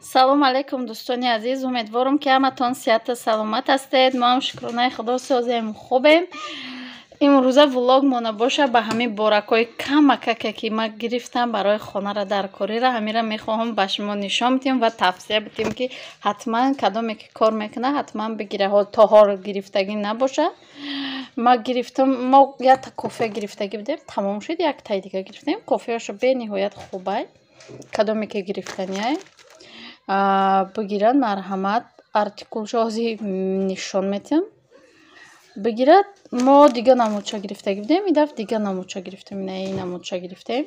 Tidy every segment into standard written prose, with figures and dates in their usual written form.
салом алейкум дӯстони азиз, умедворам ки ҳаматон сиҳату саломат ҳастед. мо ҳам шукрона худо созем хубем. имрӯза влогмона боша ба ҳамин боракҳои камакаке ки ман гирифтам барои хонара даркорира ҳамира мехоҳам ба шумо нишон бидим ва тавсия бидим ки ҳатман кадоме ки кор мекунад ҳатман бигира, то ҳол гирифтагӣ набоша. ма гирифтам, мо якта кофе гирифтагӣ будем, тамом шуд. Яктай дига гирифтем, кофеашо бениҳоят хубай, кадоме ки гирифтанияй бигирад, марҳамат, артикулшо ҳозир нишон метиҳам. Бигирад, мо дига намудча гирифтагӣ будем, идаф дига намудча гирифтем, ин намудча гирифтем,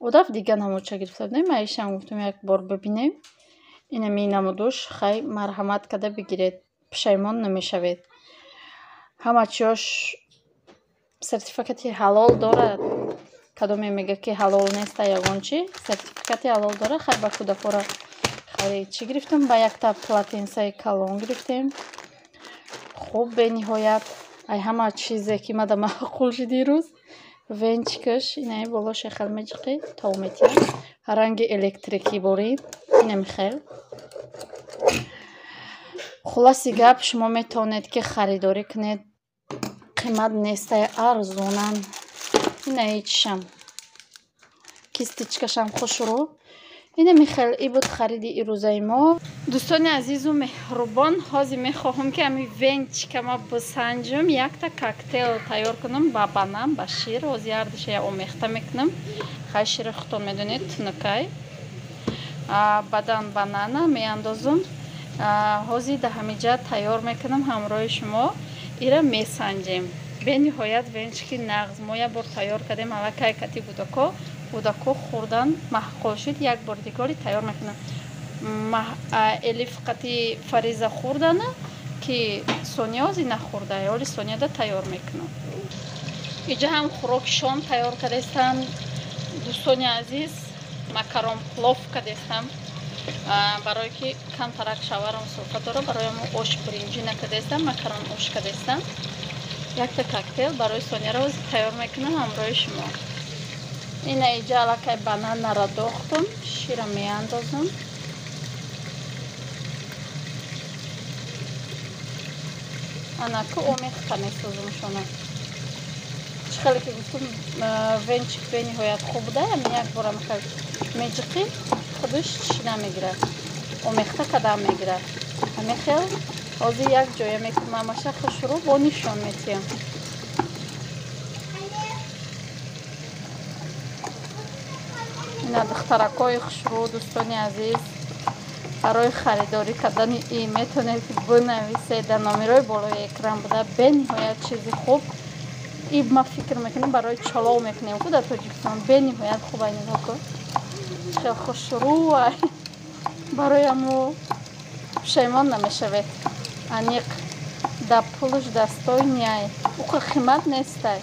одаф дига намудча гирифта будем. Аишам гуфтам як бор бибинем. Инам ин намудуш, хай марҳамат када бигиред, пушаймон намешавед. Ҳама чиёш сертификати ҳалол дорад. Кадоме мега ки ҳалол неста ягон чи сертификати ҳалол дорад. Хай ба кӯдакора харид чӣ гирифтем, ба якта полотенсаи калон гирифтем. хуб бениҳоят ай ҳама чизе ки мада маъқул шуди рӯз. Венчикаш инаи болоше хел меҷиқи то метия ранги электрикӣ борид. инами хел хулоси гап, шумо метавонед ки харидорӣ кунед, қимат нестай арзонан. инаи чишам кистичкашам хушрӯ. инами хел и буд хариди ирӯзаи мо. дӯстони азизу меҳрубон, ҳозир мехоҳам ки ами венчикама бисанҷам, якта коктейл тайёр кунам ба банан, ба шир. ҳозир ҳардушая омехта мекунам. хай шири худтон медонед тунукай, баъдан банана меандозам. ҳозир да ҳамиҷа тайёр мекунам ҳамроҳи шумо. ира месанҷем. бениҳоят венчики нағз. мо як бор тайёр кардем, аллакай кати кӯдако хӯрдан маҳқул шуд. як бор дигори тайёр мекунам. элиф қати фариза хӯрдана ки сония ҳозир нахӯрда, оли сонияда тайёр мекунам. иҷа ҳам хӯроки шом тайёр кардестам. дӯстони азиз, макарон плов кардестам. барое ки камтарак шаварам сурфа дора, бароямо ош биринҷӣ накардестам, макарон ош кардестам. якта коктейл барои сонияро ҳозир тайёр мекунам ҳамроҳи шумо. ина иҷа аллакай бананаро дохтам, шира меандозам. анаку омехта месозам шуно. чӣ хеле ки гуфтам венчик бениҳоят хуб буда. ами як бора меҷиқим худаш чӣ намегирад, омехта кадам мегирад. ами хел ҳозир як ҷоя мекунам, амаша хушрӯ бо нишон метиҳам. ина духтаракҳои хушрӯ, дӯстони азиз, барои харидорӣ кардани ин метавонед ки бинависед дар номерои болои экран буда. бениҳоят чизи хуб. и ма фикр мекунем барои чолов мекунем ку дар Тоҷикистон. бениҳоят хуб ай нигоҳ кун, хел хушрӯ ай. бароямо пушаймон намешавед. аниқ да пулуш дастойни ай, уқа қимат нестай.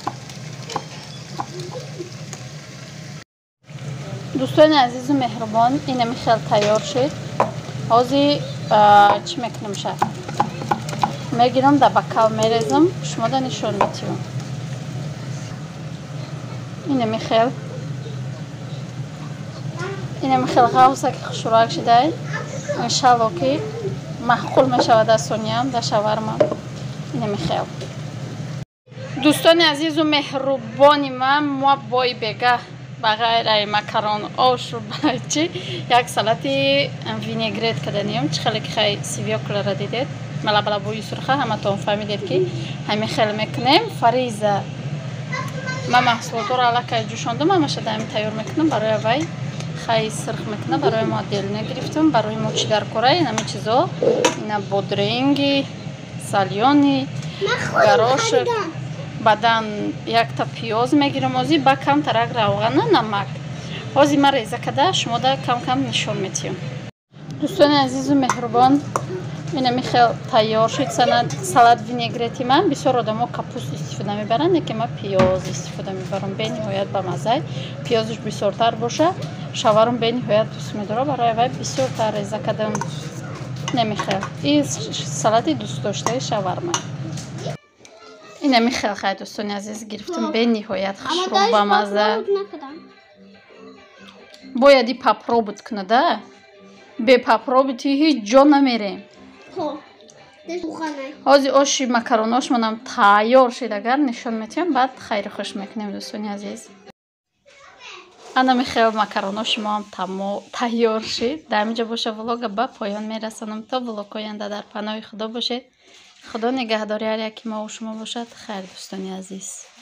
дӯстони азизу меҳрубон, инами хел тайёр шуд. ҳозир чӣ мекунам ша мегирам дар бакал мерезам, шумо да нишон метиҳам. инами хел ғавса ки хушрӯак шудай. иншалло ки маъқул мешавад дар сониям, дар шаварма. инами хел дӯстони азизу меҳрубони ман, мо бои бега ба ғайраи макарон ошу бачи як салати винегрет карданем. чӣ хеле ки хай сивёклара дидед, малабалабои сурха ҳаматон фаҳмидед ки ҳамин хел мекунем. фариза ман маҳсулотҳоро аллакай ҷӯшондам, ҳамаша даами тайёр мекунам. барои вай хай сирх мекунам. барои мо делна гирифтам. барои мо чӣ даркора инами чизо, ина бодринги, сальёни, горошек, баъдан якта пиёз мегирам. ҳозир ба камтарак равғана, намак. ҳозир ман реза карда шумода кам нишон метиҳам. дӯстони азизу меҳрубон, инами хел тайёр шуд салат винегрети ман. бисёр одамо капуст истифода мебаранд, яке ман пиёз истифода мебарам. бениҳоят ба маззаи пиёзаш бисёртар боша. шаварм бениҳоят дӯст медорам, барои вай бисёртар реза кардам. инами хел и салати дӯстдоштаи шаварма. инами хел хай дӯстони азиз гирифтам, бениҳоят хушрӯ ба мазза. бояд и попробовать кунада. به پپروبیتی هیچ جا نمیریم. حاضی آشی مکروناش منم تیار شد. اگر نشان میتیم بعد خیر خوش میکنیم دوستانی عزیز. انا میخیل مکروناش ما هم تیار شد. در اینجا باشه ولاگ به پایان میرسانم. تا ولاگ آینده در پناه خدا باشید. خدا نگهداری هر یکی ما و شما باشد. خیر دوستانی عزیز.